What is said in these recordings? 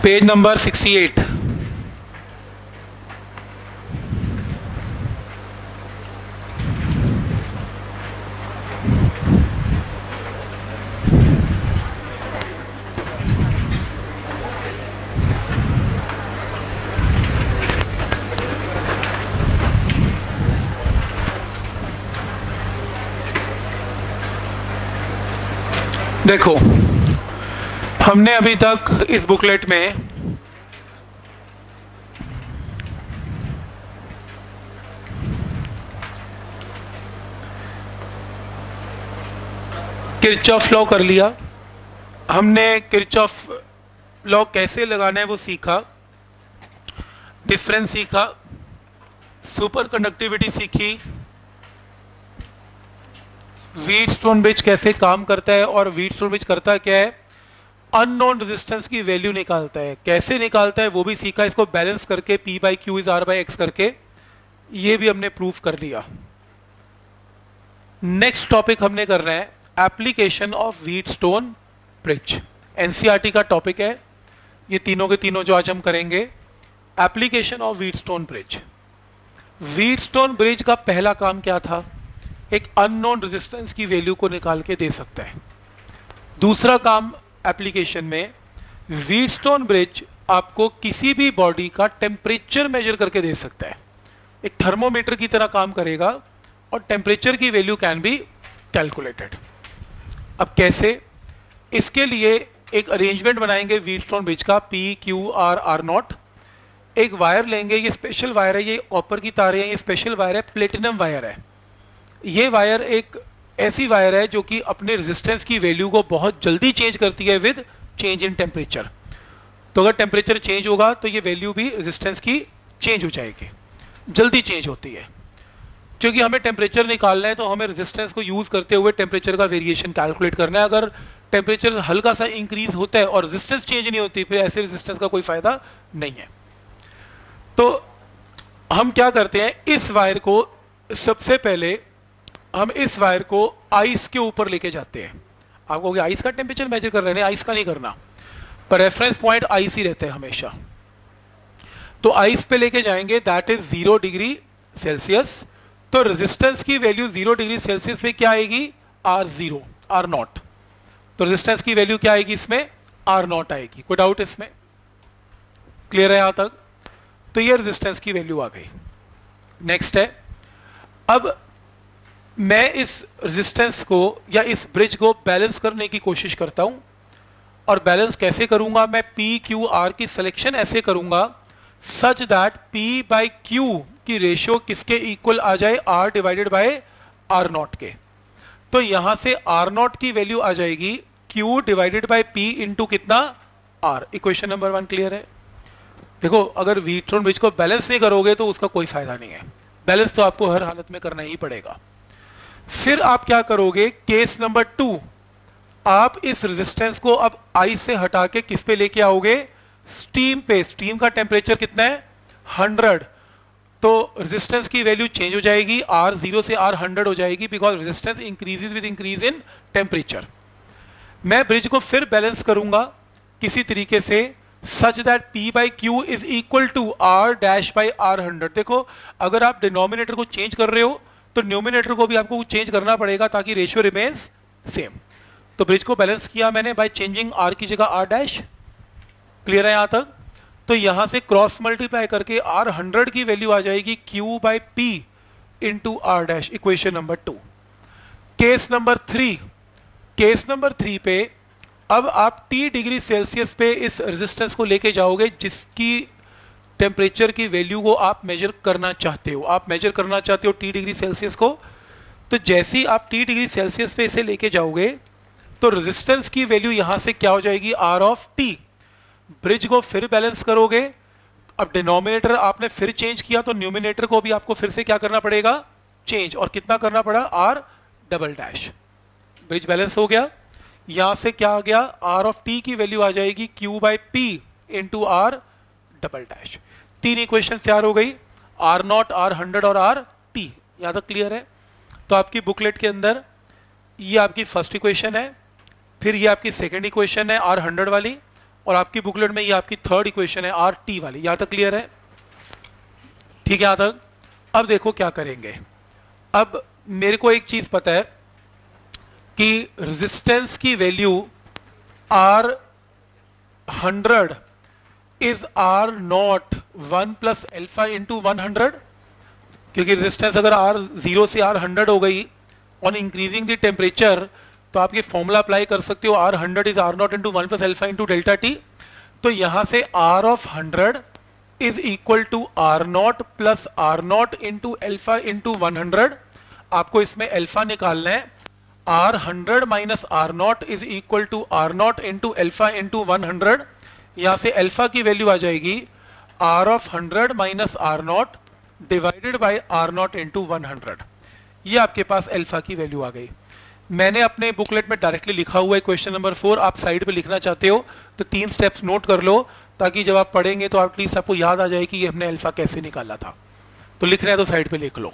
Page number 68। देखो, हमने अभी तक इस बुकलेट में किरचॉफ लॉ कर लिया। हमने किरचॉफ लॉ कैसे लगाना है वो सीखा, डिफरेंस सीखा, सुपर कंडक्टिविटी सीखी, व्हीटस्टोन ब्रिज कैसे काम करता है और व्हीटस्टोन ब्रिज करता क्या है, अननोन रेजिस्टेंस की वैल्यू निकालता है। कैसे निकालता है वो भी सीखा, इसको बैलेंस करके P by Q is R by x करके, ये भी हमने प्रूफ कर लिया। नेक्स्ट टॉपिक हमने करना है application of Wheatstone bridge. NCERT का टॉपिक है ये तीनों के तीनों जो आज हम करेंगे। Application of Wheatstone bridge. Wheatstone bridge का पहला काम क्या था, एक अननोन रेजिस्टेंस की वैल्यू को निकाल के दे सकता है। दूसरा काम एप्लीकेशन में, व्हीटस्टोन ब्रिज आपको किसी भी बॉडी का टेम्परेचर मेजर करके दे सकता है, एक थर्मोमीटर की तरह काम करेगा और टेम्परेचर की वैल्यू कैन बी कैलकुलेटेड। अब कैसे, इसके लिए एक अरेंजमेंट बनाएंगे व्हीटस्टोन ब्रिज का, P Q R R not. एक वायर लेंगे, ये स्पेशल वायर है, ये कॉपर की तारें हैं, ये स्पेशल वायर है, प्लेटिनम वायर है। ये वायर एक ऐसी वायर है जो कि अपने रेजिस्टेंस की वैल्यू को बहुत जल्दी चेंज करती है विद चेंज इन टेम्परेचर। तो अगर टेम्परेचर चेंज होगा तो ये वैल्यू भी रेजिस्टेंस की चेंज हो जाएगी, जल्दी चेंज होती है। क्योंकि हमें टेम्परेचर निकालना है तो हमें रेजिस्टेंस को यूज करते हुए टेम्परेचर का वेरिएशन कैलकुलेट करना है। अगर टेम्परेचर हल्का सा इंक्रीज होता है और रेजिस्टेंस चेंज नहीं होती, फिर ऐसे रेजिस्टेंस का कोई फायदा नहीं है। तो हम क्या करते हैं, इस वायर को सबसे पहले हम इस वायर को आइस के ऊपर लेके जाते हैं। आप कहोगे आइस का टेम्परेचर मेजर कर रहे हैं, आइस का नहीं करना, पर रेफरेंस पॉइंट आइस ही रहते हैं हमेशा। तो आइस पे लेके जाएंगे, दैट इज 0 डिग्री सेल्सियस। तो रेजिस्टेंस की वैल्यू 0 डिग्री सेल्सियस पे क्या आएगी, R0 R नॉट। तो रेजिस्टेंस की वैल्यू क्या आएगी इसमें, R नॉट आएगी। कोई डाउट इसमें, क्लियर है यहां तक? तो ये रेजिस्टेंस की वैल्यू आ गई। नेक्स्ट है, अब मैं इस रेजिस्टेंस को या इस ब्रिज को बैलेंस करने की कोशिश करता हूं। और बैलेंस कैसे करूंगा, मैं P Q R की सिलेक्शन ऐसे करूंगा सच दैट P बाई Q की रेशियो किसके इक्वल आ जाए, R divided by R not के। तो यहां से R नॉट की वैल्यू आ जाएगी Q divided by P into कितना, R। इक्वेशन नंबर 1 क्लियर है? देखो, अगर व्हीटस्टोन ब्रिज को बैलेंस नहीं करोगे तो उसका कोई फायदा नहीं है। बैलेंस तो आपको हर हालत में करना ही पड़ेगा। फिर आप क्या करोगे, केस नंबर 2, आप इस रेजिस्टेंस को अब आइस से हटा के किस पे लेके आओगे, स्टीम पे। स्टीम का टेम्परेचर कितना है, 100। तो रेजिस्टेंस की वैल्यू चेंज हो जाएगी, R 0 से R 100 हो जाएगी, because resistance increases with increase in temperature. मैं ब्रिज को फिर बैलेंस करूंगा किसी तरीके से such that P by Q is equal to R dash by R 100। देखो, अगर आप डिनोमिनेटर को चेंज कर रहे हो तो न्यूमिनेटर को भी आपको चेंज करना पड़ेगा ताकि रेशियो रिमेन्स सेम। तो ब्रिज को बैलेंस किया मैंने बाय चेंजिंग R की जगह R डैश। क्लियर है यहां तक? तो यहां से क्रॉस मल्टीप्लाई करके R 100 की वैल्यू आ जाएगी Q by P into R dash. Equation number 2। Case number 3, case number 3 पे अब आप T डिग्री सेल्सियस पे इस रेजिस्टेंस को लेके जाओगे जिसकी टेम्परेचर की वैल्यू को आप मेजर करना चाहते हो। आप मेजर करना चाहते हो T डिग्री सेल्सियस को। तो जैसे ही आप T डिग्री सेल्सियस पे इसे लेके जाओगे तो रेजिस्टेंस की वैल्यू यहां से क्या हो जाएगी, R ऑफ T। ब्रिज को फिर बैलेंस करोगे, अब डिनोमिनेटर आपने फिर चेंज किया तो न्यूमिनेटर को भी आपको फिर से क्या करना पड़ेगा, चेंज। और कितना करना पड़ा, R double dash. Bridge balance हो गया। यहां से क्या आ गया, R ऑफ T की वैल्यू आ जाएगी Q by P into R double dash. 3 equation तैयार हो गई, R नॉट, R 100 और R T। यहां तक क्लियर है? तो आपकी बुकलेट के अंदर ये आपकी फर्स्ट इक्वेशन है, फिर ये आपकी सेकंड इक्वेशन है R 100 वाली, और आपकी बुकलेट में ये आपकी थर्ड इक्वेशन है आर टी वाली। यहां तक क्लियर है? ठीक है यहां तक? अब देखो क्या करेंगे। अब मेरे को एक चीज पता है कि रेजिस्टेंस की value R 100 is R naught 1 plus alpha into 100, क्योंकि रेजिस्टेंस अगर आर 0 से आर 100 हो गई ऑन इंक्रीजिंग द टेम्परेचर, तो आप ये फॉर्मूला अप्लाई कर सकते हो, R 100 is R naught into 1 plus alpha into delta T. तो यहां से R of 100 is equal to R naught plus R naught into alpha into 100। आपको इसमें एल्फा निकालना है। R 100 minus R naught is equal to R naught into alpha into 100। यहां से alpha की वैल्यू आ जाएगी R of 100 minus R naught divided by R naught into 100। ये आपके पास एल्फा की वैल्यू आ गई। मैंने अपने बुकलेट में डायरेक्टली लिखा हुआ है क्वेश्चन नंबर 4। आप साइड पे लिखना चाहते हो तो 3 स्टेप्स नोट कर लो, ताकि जब आप पढ़ेंगे तो एटलीस्ट आपको याद आ जाए कि ये हमने अल्फा कैसे निकाला था। तो लिख रहे हैं तो साइड पे लिख लो।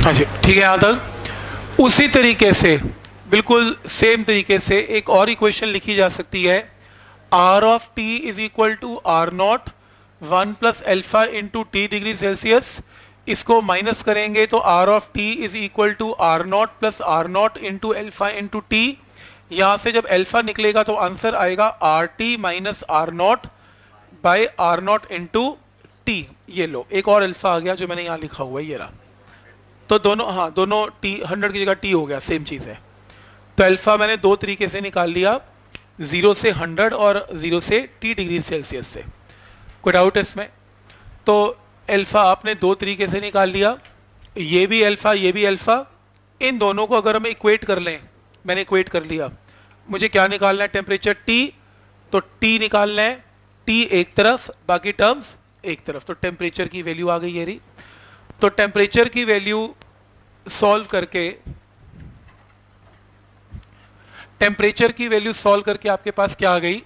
अच्छा ठीक है, यहां तक। उसी तरीके से बिल्कुल सेम तरीके से एक और इक्वेशन लिखी जा सकती है, R of T is equal to R naught 1 plus alpha into T degree Celsius. इसको माइनस करेंगे तो R of T is equal to R naught plus R naught into alpha into T. यहां से जब एल्फा निकलेगा तो answer आएगा R T minus R naught by R naught into T. ये लो एक और अल्फा आ गया जो मैंने यहां लिखा हुआ है, ये रहा। तो दोनों, हाँ दोनों टी 100 की जगह टी हो गया, सेम चीज है। तो अल्फा मैंने दो तरीके से निकाल लिया, 0 से 100 और 0 से टी डिग्री सेल्सियस से। कोई डाउट है इसमें? तो अल्फा आपने दो तरीके से निकाल लिया, ये भी अल्फा ये भी अल्फा। इन दोनों को अगर हम इक्वेट कर लें, मैंने इक्वेट कर लिया। मुझे क्या निकालना है? Temperature T. तो टी निकालना है, टी एक तरफ बाकी टर्म्स एक तरफ। तो टेम्परेचर की वैल्यू आ गई ये रही। तो टेम्परेचर की वैल्यू सॉल्व करके, टेम्परेचर की वैल्यू सॉल्व करके आपके पास क्या आ गई?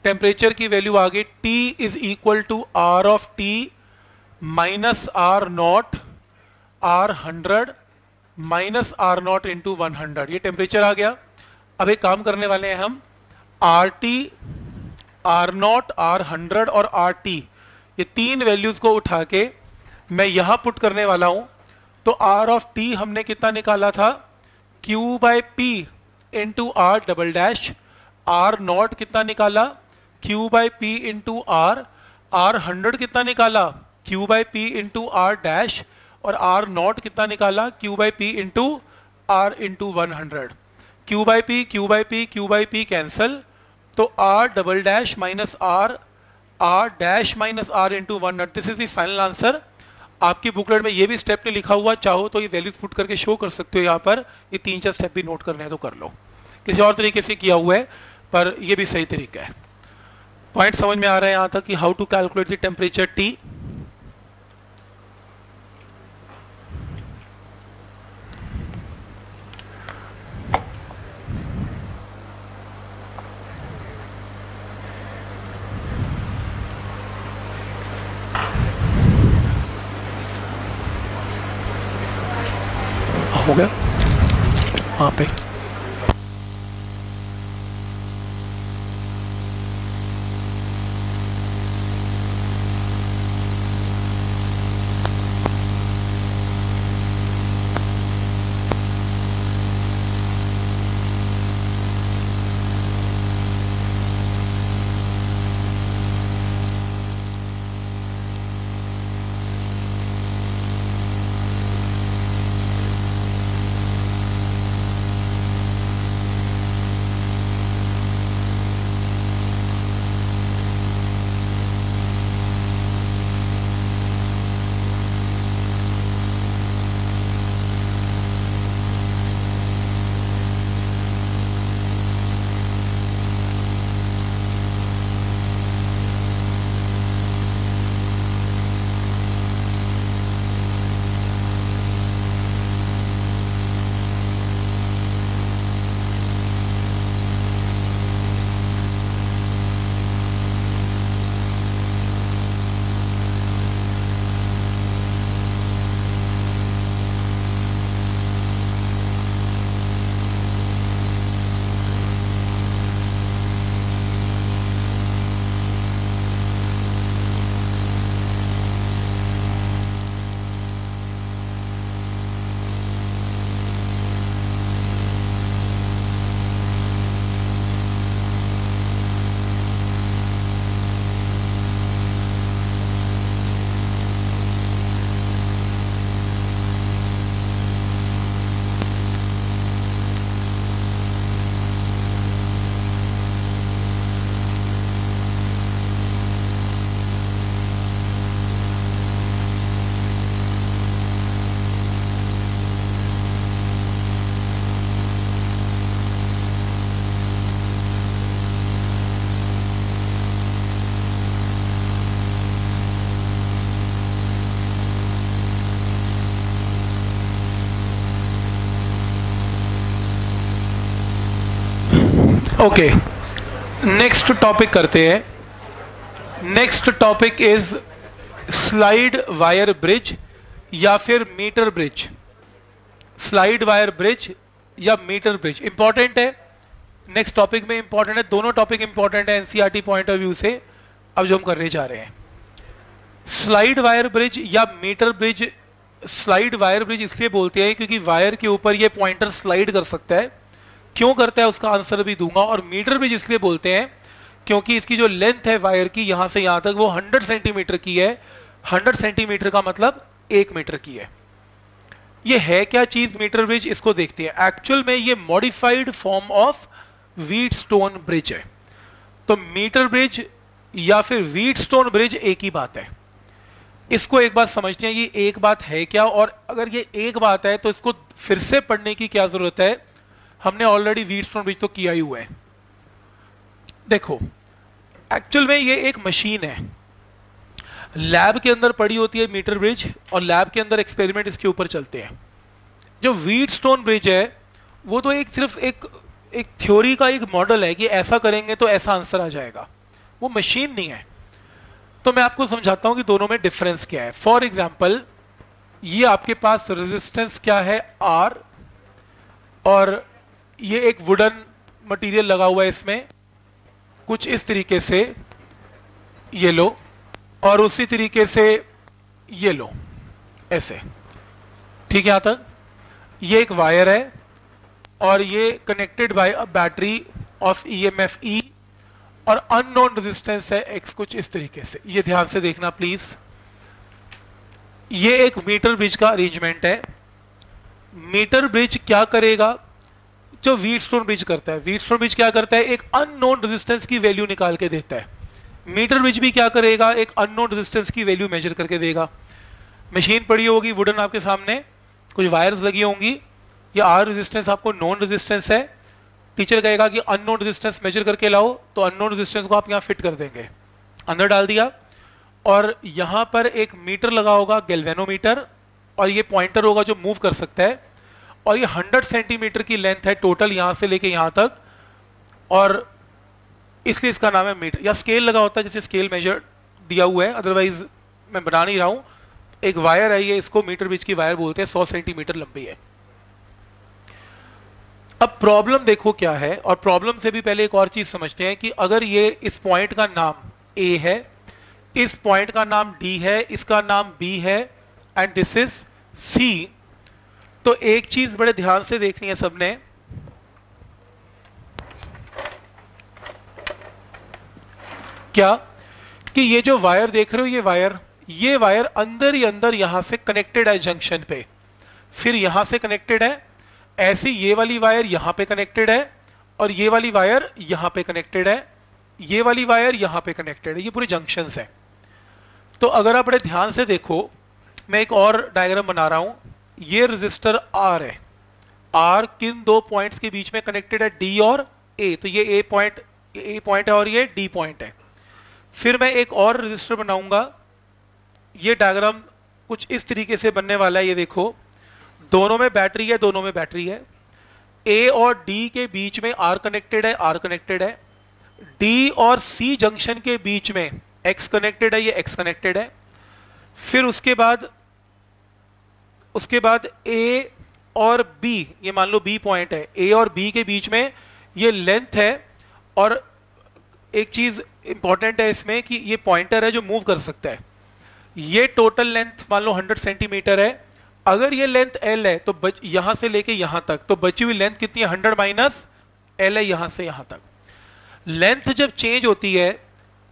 टेम्परेचर की वैल्यू आ गई T is equal to R of T minus R naught R 100 minus R naught into 100। ये टेम्परेचर आ गया। अब एक काम करने वाले हैं हम, R T, R naught, R 100 और आर टी, ये तीन वैल्यूज को उठा के मैं यहां पुट करने वाला हूं। तो आर ऑफ टी हमने कितना निकाला था? Q by P into R double dash. R naught कितना निकाला? Q by P into R. R 100 कितना निकाला? Q by P into R dash. और आर नॉट कितना निकाला? Q by P into R into 100। Q by P, Q by P, Q by P cancel. तो R double dash minus R, R dash minus R into 100। This is the final answer. आपकी booklet में ये भी step नहीं लिखा हुआ, चाहो तो ये वैल्यूज पुट करके शो कर सकते हो यहाँ पर। ये 3-4 स्टेप भी नोट करने हैं तो कर लो। किसी और तरीके से किया हुआ है पर ये भी सही तरीका है। पॉइंट समझ में आ रहा है यहाँ तक कि how to calculate the temperature T? हो गया वहां पे। ओके, नेक्स्ट टॉपिक करते हैं. Next topic is slide wire bridge या फिर meter bridge. Slide wire bridge या मीटर ब्रिज इंपॉर्टेंट है. नेक्स्ट टॉपिक में इंपॉर्टेंट है, दोनों टॉपिक इंपॉर्टेंट है एनसीईआरटी पॉइंट ऑफ व्यू से. अब जो हम करने जा रहे हैं स्लाइड वायर ब्रिज या meter bridge. Slide wire bridge इसलिए बोलते हैं क्योंकि वायर के ऊपर ये पॉइंटर स्लाइड कर सकता है. क्यों करता है उसका आंसर भी दूंगा. और मीटर ब्रिज इसलिए बोलते हैं क्योंकि इसकी जो लेंथ है वायर की यहां से यहां तक वो 100 सेंटीमीटर की है. 100 सेंटीमीटर का मतलब 1 मीटर की है. ये है क्या चीज मीटर ब्रिज, इसको देखते हैं. एक्चुअल में ये modified form of Wheatstone bridge है. तो मीटर ब्रिज या फिर व्हीटस्टोन ब्रिज एक ही बात है. इसको एक बात समझते हैं, ये एक बात है क्या, और अगर ये एक बात है तो इसको फिर से पढ़ने की क्या जरूरत है. हमने ऑलरेडी व्हीटस्टोन ब्रिज तो किया ही हुआ है. देखो एक्चुअल में ये एक मशीन है, लैब के अंदर पड़ी होती है मीटर ब्रिज, और लैब के अंदर एक्सपेरिमेंट इसके ऊपर चलते हैं. जो व्हीटस्टोन ब्रिज है वो तो सिर्फ एक थ्योरी का एक मॉडल है कि ऐसा करेंगे तो ऐसा आंसर आ जाएगा. वो मशीन नहीं है. तो मैं आपको समझाता हूं कि दोनों में डिफरेंस क्या है. फॉर एग्जाम्पल ये आपके पास रेजिस्टेंस क्या है R, और ये एक वुडन मटेरियल लगा हुआ है इसमें कुछ इस तरीके से, ये लो, और उसी तरीके से ये लो, ऐसे. ठीक है यहां तक. ये एक वायर है और ये connected by a battery of EMF E, और अननोन रेजिस्टेंस है X कुछ इस तरीके से. ये ध्यान से देखना प्लीज. ये एक मीटर ब्रिज का अरेंजमेंट है. मीटर ब्रिज क्या करेगा जो व्हीटस्टोन ब्रिज करता है. व्हीटस्टोन ब्रिज क्या करता है, एक अननोन रेजिस्टेंस की वैल्यू निकाल के देता है. मीटर ब्रिज भी क्या करेगा, एक अननोन रेजिस्टेंस की वैल्यू मेजर करके देगा. मशीन पड़ी होगी वुडन आपके सामने, कुछ वायर्स लगी होंगी, ये R रेजिस्टेंस आपको नॉन रेजिस्टेंस है. टीचर कहेगा कि अननोन रेजिस्टेंस मेजर करके लाओ, तो अननोन रेजिस्टेंस को आप यहाँ फिट कर देंगे. अंदर डाल दिया, और यहाँ पर एक मीटर लगा होगा गैल्वेनोमीटर, और ये पॉइंटर होगा जो मूव कर सकता है. और ये 100 सेंटीमीटर की लेंथ है टोटल यहां से लेके यहां तक, और इसलिए इसका नाम है मीटर. या स्केल लगा होता है, जैसे स्केल मेजर दिया हुआ है, अदरवाइज मैं बना नहीं रहा हूं. एक वायर है ये, इसको मीटर ब्रिज की वायर बोलते हैं, 100 सेंटीमीटर लंबी है. अब प्रॉब्लम देखो क्या है, और प्रॉब्लम से भी पहले एक और चीज समझते हैं कि अगर ये इस पॉइंट का नाम A है, इस पॉइंट का नाम D है, इसका नाम B है, एंड दिस इज C. तो एक चीज बड़े ध्यान से देखनी है सबने. क्या कि ये जो वायर देख रहे हो, ये वायर अंदर ही अंदर यहां से कनेक्टेड है जंक्शन पे, फिर यहां से कनेक्टेड है, ऐसे ये वाली वायर यहां पे कनेक्टेड है, और ये वाली वायर यहां पे कनेक्टेड है, ये वाली वायर यहां पे कनेक्टेड है. ये पूरे जंक्शंस है. तो अगर आप बड़े ध्यान से देखो, मैं एक और डायग्राम बना रहा हूं. ये रेजिस्टर R है. R किन दो पॉइंट्स के बीच में कनेक्टेड है, D और A. तो ये A पॉइंट है और ये D पॉइंट है. फिर मैं एक और रेजिस्टर बनाऊंगा. ये डायग्राम कुछ इस तरीके से बनने वाला है. ये देखो, दोनों में बैटरी है, दोनों में बैटरी है. A और D के बीच में R कनेक्टेड है, R कनेक्टेड है. D और C जंक्शन के बीच में X कनेक्टेड है, ये X कनेक्टेड है. फिर उसके बाद A और B, ये मान लो B पॉइंट है, A और B के बीच में ये लेंथ है. और एक चीज इंपॉर्टेंट है इसमें कि ये पॉइंटर है जो मूव कर सकता है. ये टोटल लेंथ मान लो 100 सेंटीमीटर है. अगर ये लेंथ L है तो यहां से लेके यहां तक, तो बची हुई लेंथ कितनी है, 100 माइनस L है यहां से यहां तक. लेंथ जब चेंज होती है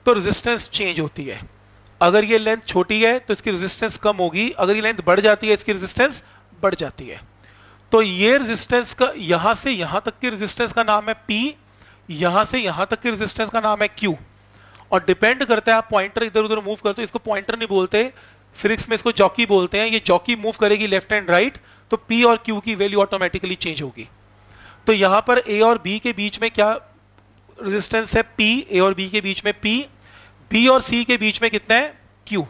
तो रेजिस्टेंस चेंज होती है. अगर ये लेंथ छोटी है तो इसकी रेजिस्टेंस कम होगी, अगर ये लेंथ बढ़ जाती है इसकी रेजिस्टेंस बढ़ जाती है. तो ये रेजिस्टेंस का यहां से यहां तक की रेजिस्टेंस का नाम है P, यहां से यहां तक की रेजिस्टेंस का नाम है Q. और डिपेंड करता है आप पॉइंटर इधर उधर मूव करते हो, इसको पॉइंटर नहीं बोलते, फिजिक्स में इसको जॉकी बोलते हैं. ये जॉकी मूव करेगी लेफ्ट एंड राइट, तो P और Q की वैल्यू ऑटोमेटिकली चेंज होगी. तो यहां पर A और B के बीच में क्या रेजिस्टेंस है, P. A और B के बीच में P. B और C के बीच में कितना है, Q.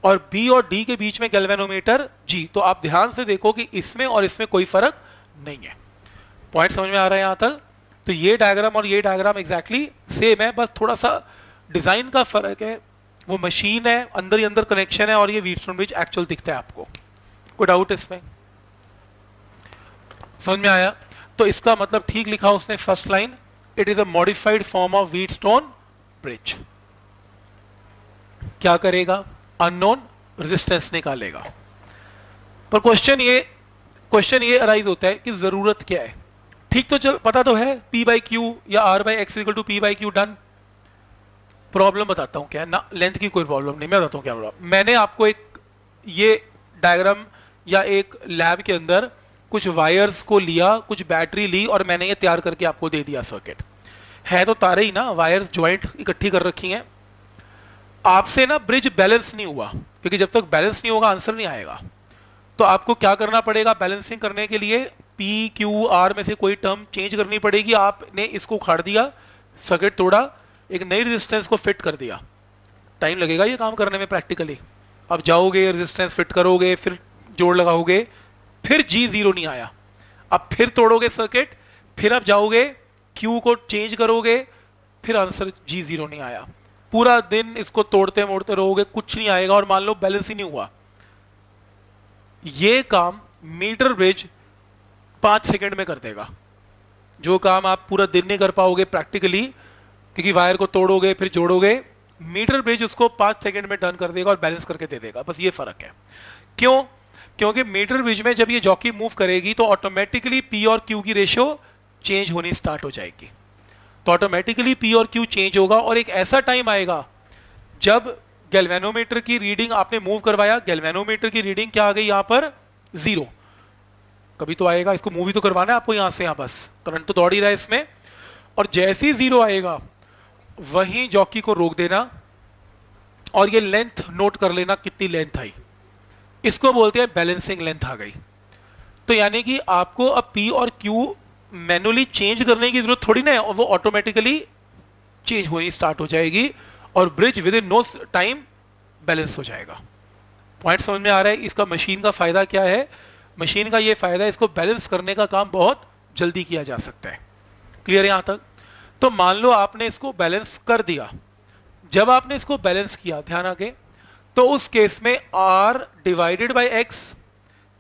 और B और D के बीच में गैल्वेनोमीटर G. तो आप ध्यान से देखो कि इसमें और इसमें कोई फर्क नहीं है. पॉइंट समझ में आ रहा है यहां तक. तो ये डायग्राम और ये डायग्राम एग्जैक्टली सेम है, बस थोड़ा सा डिजाइन का फर्क है। वो मशीन है, अंदर ही अंदर कनेक्शन है, और ये व्हीटस्टोन ब्रिज एक्चुअल दिखता है आपको। कोई डाउट इसमें? समझ में आया? तो इसका मतलब ठीक लिखा उसने first line, it is a modified form of Wheatstone bridge. क्या करेगा? अननोन रेजिस्टेंस निकालेगा। पर क्वेश्चन ये अराइज होता है कि जरूरत क्या है? ठीक तो चल पता तो है, P बाई क्यू या R by X equal to P by Q, done. Problem बताता हूं क्या है ना, लेंथ की कोई प्रॉब्लम नहीं, मैं बताता हूं क्या प्रॉब्लम। मैंने आपको एक ये डायग्राम या एक लैब के अंदर कुछ वायर्स को लिया, कुछ बैटरी ली, और मैंने ये तैयार करके आपको दे दिया सर्किट। है तो तारे ही ना, वायर्स ज्वाइंट इकट्ठी कर रखी हैं। आपसे ना ब्रिज बैलेंस नहीं हुआ, क्योंकि जब तक बैलेंस नहीं होगा आंसर नहीं आएगा। तो आपको क्या करना पड़ेगा? बैलेंसिंग करने के लिए P Q R में से कोई टर्म चेंज करनी पड़ेगी। आपने इसको उखाड़ दिया, सर्किट तोड़ा, एक नई रेजिस्टेंस को फिट कर दिया। टाइम लगेगा ये काम करने में प्रैक्टिकली। अब जाओगे, रेजिस्टेंस फिट करोगे, फिर जोड़ लगाओगे, फिर G0 नहीं आया, अब फिर तोड़ोगे सर्किट, फिर आप जाओगे Q को चेंज करोगे, फिर आंसर G0 नहीं आया। पूरा दिन इसको तोड़ते मोड़ते रहोगे, कुछ नहीं आएगा, और मान लो बैलेंस ही नहीं हुआ। ये काम मीटर ब्रिज 5 सेकंड में कर देगा, जो काम आप पूरा दिन नहीं कर पाओगे प्रैक्टिकली, क्योंकि वायर को तोड़ोगे फिर जोड़ोगे। मीटर ब्रिज उसको 5 सेकंड में डन कर देगा और बैलेंस करके दे देगा। बस ये फर्क है। क्यों? क्योंकि मीटर ब्रिज में जब ये जॉकी मूव करेगी तो ऑटोमेटिकली P और Q की रेशियो चेंज होनी स्टार्ट हो जाएगी। तो ऑटोमेटिकली P और Q चेंज होगा, और एक ऐसा टाइम आएगा जब गैल्वेनोमीटर की रीडिंग आपने मूव करवाया, गैल्वेनोमीटर की रीडिंग क्या आ गई यहां पर? 0। कभी तो आएगा, इसको मूव ही तो करवाना है आपको यहां से, यहां बस करंट तो दौड़ ही रहा है इसमें। और जैसे ही 0 आएगा वहीं जॉकी को रोक देना, और ये लेंथ नोट कर लेना कितनी लेंथ आई। इसको बोलते हैं बैलेंसिंग लेंथ आ गई। तो यानी कि आपको अब P और Q मैनुअली चेंज करने की जरूरत थोड़ी ना है, और वो ऑटोमेटिकली चेंज होनी स्टार्ट हो जाएगी, और bridge within no time balance हो जाएगा। पॉइंट समझ में आ रहा है? इसका मशीन का फायदा क्या है? मशीन का ये फायदा है, इसको बैलेंस करने का काम बहुत जल्दी किया जा सकता है। क्लियर है यहां तक? तो मान लो आपने इसको बैलेंस कर दिया। जब आपने इसको बैलेंस किया, ध्यान आगे, तो उस केस में R divided by x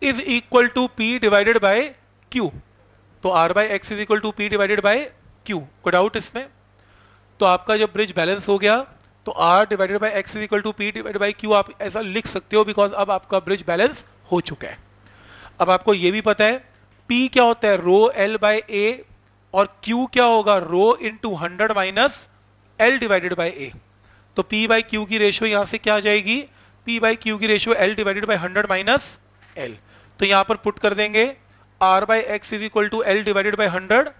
is equal to P divided by Q। तो R by x is equal to P divided by Q। कोई डाउट इसमें? तो आपका जब ब्रिज बैलेंस हो गया तो R divided by x is equal to P divided by Q आप ऐसा लिख सकते हो, बिकॉज अब आपका ब्रिज बैलेंस हो चुका है। अब आपको यह भी पता है P क्या होता है? रो L बाई A, और Q क्या होगा? Rho into 100 minus L divided by A। तो P बाई Q की रेशियो यहां से क्या आ जाएगी? P बाई Q की ratio L divided by 100 minus L। तो यहां पर पुट कर देंगे R by x is equal to L divided by 100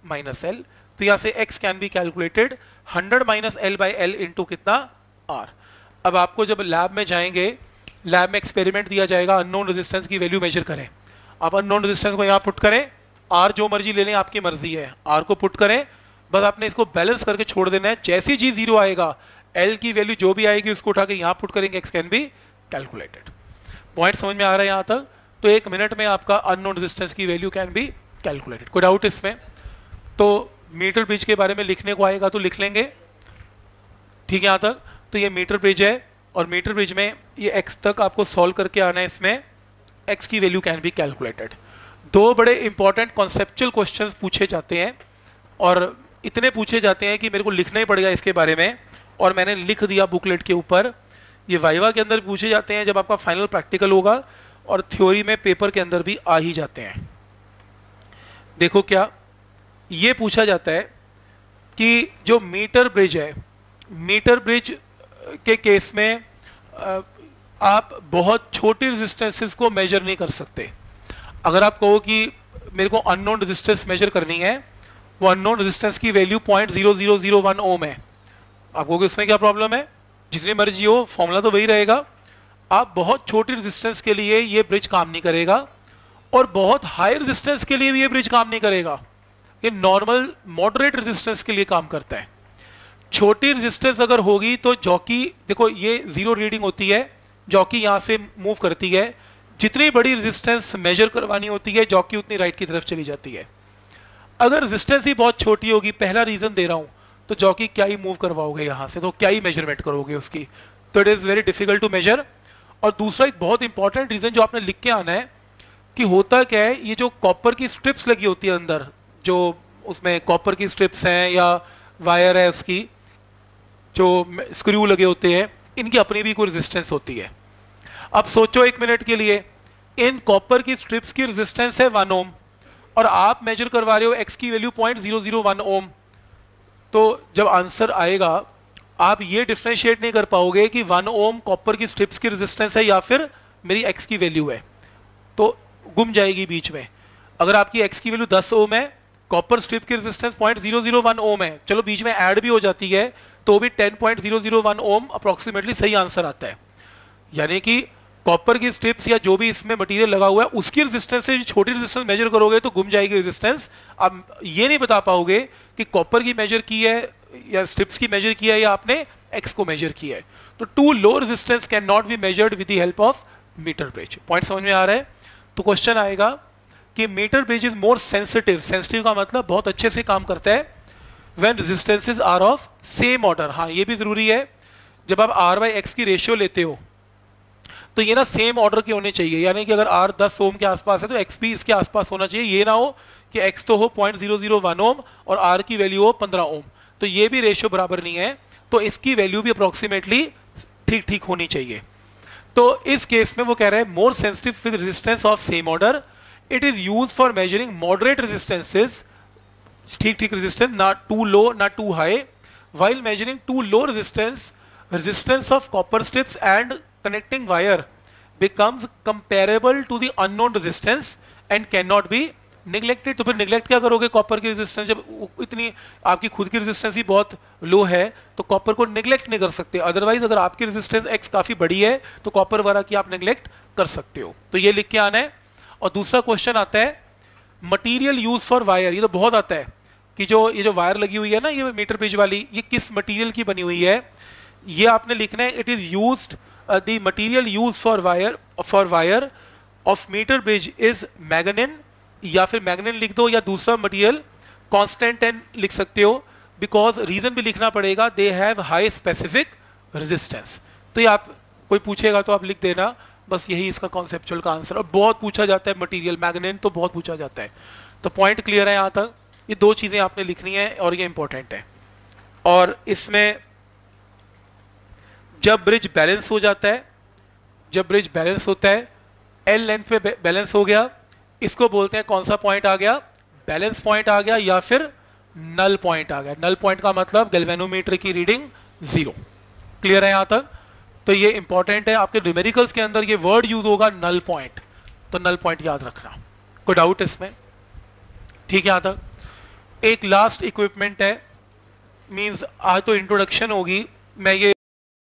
minus L। तो यहां से x can be calculated 100 minus L by L into कितना? R। अब आपको जब लैब में जाएंगे, लैब में एक्सपेरिमेंट दिया जाएगा, अननोन रेजिस्टेंस की वैल्यू मेजर करें। आप अननोन रेजिस्टेंस को यहां पुट करें, R जो मर्जी ले लें, आपकी मर्जी है, R को पुट करें, बस आपने इसको बैलेंस करके छोड़ देना है। जैसे ही G0 आएगा, L की वैल्यू जो भी आएगी उसको उठा के यहां पुट करेंगे, x can be calculated. Point समझ में आ रहा है यहां तक? तो 1 मिनट में आपका अननोन रेजिस्टेंस की वैल्यू कैन बी कैलकुलेटेड। कोई डाउट इसमें? तो मीटर ब्रिज के बारे में लिखने को आएगा तो लिख लेंगे, ठीक है यहां तक? तो ये मीटर ब्रिज है, और मीटर ब्रिज में ये x तक आपको सॉल्व करके आना है, इसमें x की वैल्यू कैन बी कैलकुलेटेड। 2 बड़े इंपॉर्टेंट कॉन्सेप्चुअल क्वेश्चंस पूछे जाते हैं, और इतने पूछे जाते हैं कि मेरे को लिखना ही पड़ेगा इसके बारे में, और मैंने लिख दिया बुकलेट के ऊपर। ये वाइवा के अंदर पूछे जाते हैं जब आपका फाइनल प्रैक्टिकल होगा, और थ्योरी में पेपर के अंदर भी आ ही जाते हैं। देखो क्या ये पूछा जाता है कि जो मीटर ब्रिज है, मीटर ब्रिज के केस में आप बहुत छोटी रेजिस्टेंसेस को मेजर नहीं कर सकते। अगर आप कहो कि मेरे को अननोन रेजिस्टेंस मेजर करनी है, वो अननोन रेजिस्टेंस की वैल्यू 0.0001 ओम है, आप कहोगे उसमें क्या प्रॉब्लम है? जितनी मर्जी हो, फॉर्मूला तो वही रहेगा। आप बहुत छोटी रेजिस्टेंस के लिए ये ब्रिज काम नहीं करेगा, और बहुत हाई रेजिस्टेंस के लिए भी ये ब्रिज काम नहीं करेगा। ये नॉर्मल मॉडरेट रेजिस्टेंस के लिए काम करता है। छोटी रेजिस्टेंस अगर होगी तो जॉकी, देखो ये 0 रीडिंग होती है, जॉकी यहां से मूव करती है, जितनी बड़ी रेजिस्टेंस मेजर करवानी होती है जॉकी उतनी राइट की तरफ चली जाती है। अगर रेजिस्टेंस ही बहुत छोटी होगी, पहला रीजन दे रहा हूं, तो जॉकी क्या ही मूव करवाओगे यहां से, तो क्या ही मेजरमेंट करोगे उसकी, तो it is very difficult to measure. और दूसरा एक बहुत इंपॉर्टेंट रीजन जो आपने लिख के आना है कि होता क्या है, ये जो कॉपर की स्ट्रिप्स लगी होती है अंदर, जो उसमें कॉपर की स्ट्रिप्स हैं या वायर है उसकी, जो स्क्रू लगे होते हैं, इनकी अपनी भी कोई रेजिस्टेंस होती है। अब सोचो एक मिनट के लिए, इन कॉपर की स्ट्रिप्स की रेजिस्टेंस है 1 ओम और आप मेजर करवा रहे हो एक्स की वैल्यू 0.001 ओम, तो जब आंसर आएगा आप ये डिफरेंशिएट नहीं कर पाओगे कि 1 ओम कॉपर की स्ट्रिप्स की रेजिस्टेंस है या फिर मेरी एक्स की वैल्यू है, तो गुम जाएगी बीच में। अगर आपकी एक्स की वैल्यू 10 ओम है, कॉपर स्ट्रिप की रेजिस्टेंस 0.001 ओम है, चलो बीच में ऐड भी हो जाती है तो भी 10.001 ओम अप्रोक्सीमेटली सही आंसर आता है। यानी कि कॉपर की स्ट्रिप्स या जो भी इसमें मटेरियल लगा हुआ है उसकी रेजिस्टेंस से छोटी रेजिस्टेंस मेजर करोगे तो गुम जाएगी रेजिस्टेंस। आप ये नहीं बता पाओगे कि कॉपर की मेजर की है या स्ट्रिप्स की मेजर किया है या आपने एक्स को मेजर किया है। तो to low resistance can not be measured with the help of metre bridge. Point समझ में आ रहा है? तो क्वेश्चन आएगा कि metre bridge is more sensitive, sensitive का मतलब बहुत अच्छे से काम करता है, when resistances are of same order. हाँ ये भी जरूरी है, जब आप आर बाई एक्स की रेशियो लेते हो तो ये ना सेम ऑर्डर के होने चाहिए, यानी कि अगर आर 10 ओम के आसपास है तो एक्स भी इसके आसपास होना चाहिए। ये ना हो कि एक्स तो हो 0.001 ओम और आर की वैल्यू हो 15 ओम, तो ये भी रेशियो बराबर नहीं है, तो इसकी वैल्यू भी अप्रोक्सीमेटली ठीक ठीक होनी चाहिए। तो इस केस में वो कह रहे हैं more sensitive with resistance of same order, it is use for measuring moderate resistances, ठीक ठीक resistance, not too low not too high, while measuring too low resistance of copper strips and connecting wire becomes comparable to the unknown resistance and cannot be neglected। तो फिर neglect क्या करोगे copper की resistance, जब इतनी आपकी खुद की रेजिस्टेंस ही बहुत लो है तो कॉपर को neglect नहीं कर सकते। अदरवाइज अगर आपकी रेजिस्टेंस x काफी बड़ी है तो कॉपर वाला की आप neglect कर सकते हो, तो ये लिख के आना है। और दूसरा क्वेश्चन आता है मटीरियल यूज फॉर वायर, ये तो बहुत आता है कि ये जो वायर लगी हुई है ना, ये मीटर ब्रिज वाली, ये किस मटेरियल की बनी हुई है, ये आपने लिखना है। It is used the material use for wire of metre bridge is manganin, या फिर मैग्नीन लिख दो या दूसरा मटेरियल कॉन्स्टेंटेन लिख सकते हो, बिकॉज रीजन भी लिखना पड़ेगा, they have high specific resistance. तो ये आप कोई पूछेगा तो आप लिख देना, बस यही इसका कॉन्सेप्चुअल का आंसर। और बहुत पूछा जाता है मटेरियल, मैग्नीन तो बहुत पूछा जाता है। तो पॉइंट क्लियर है यहाँ तक? ये दो चीजें आपने लिखनी है और ये इंपॉर्टेंट है। और इसमें जब ब्रिज बैलेंस हो जाता है, जब ब्रिज बैलेंस होता है, एल लेंथ पे बैलेंस हो गया, इसको बोलते हैं कौन सा पॉइंट आ गया, बैलेंस पॉइंट आ गया या फिर नल पॉइंट आ गया। नल पॉइंट का मतलब गैल्वेनोमीटर की रीडिंग 0। क्लियर है यहां तक? तो ये इंपॉर्टेंट है, आपके न्यूमेरिकल्स के अंदर ये वर्ड यूज होगा नल पॉइंट, तो नल पॉइंट याद रखना। कोई डाउट इसमें? ठीक है यहां तक? एक लास्ट इक्विपमेंट है, मींस आज तो इंट्रोडक्शन होगी, मैं ये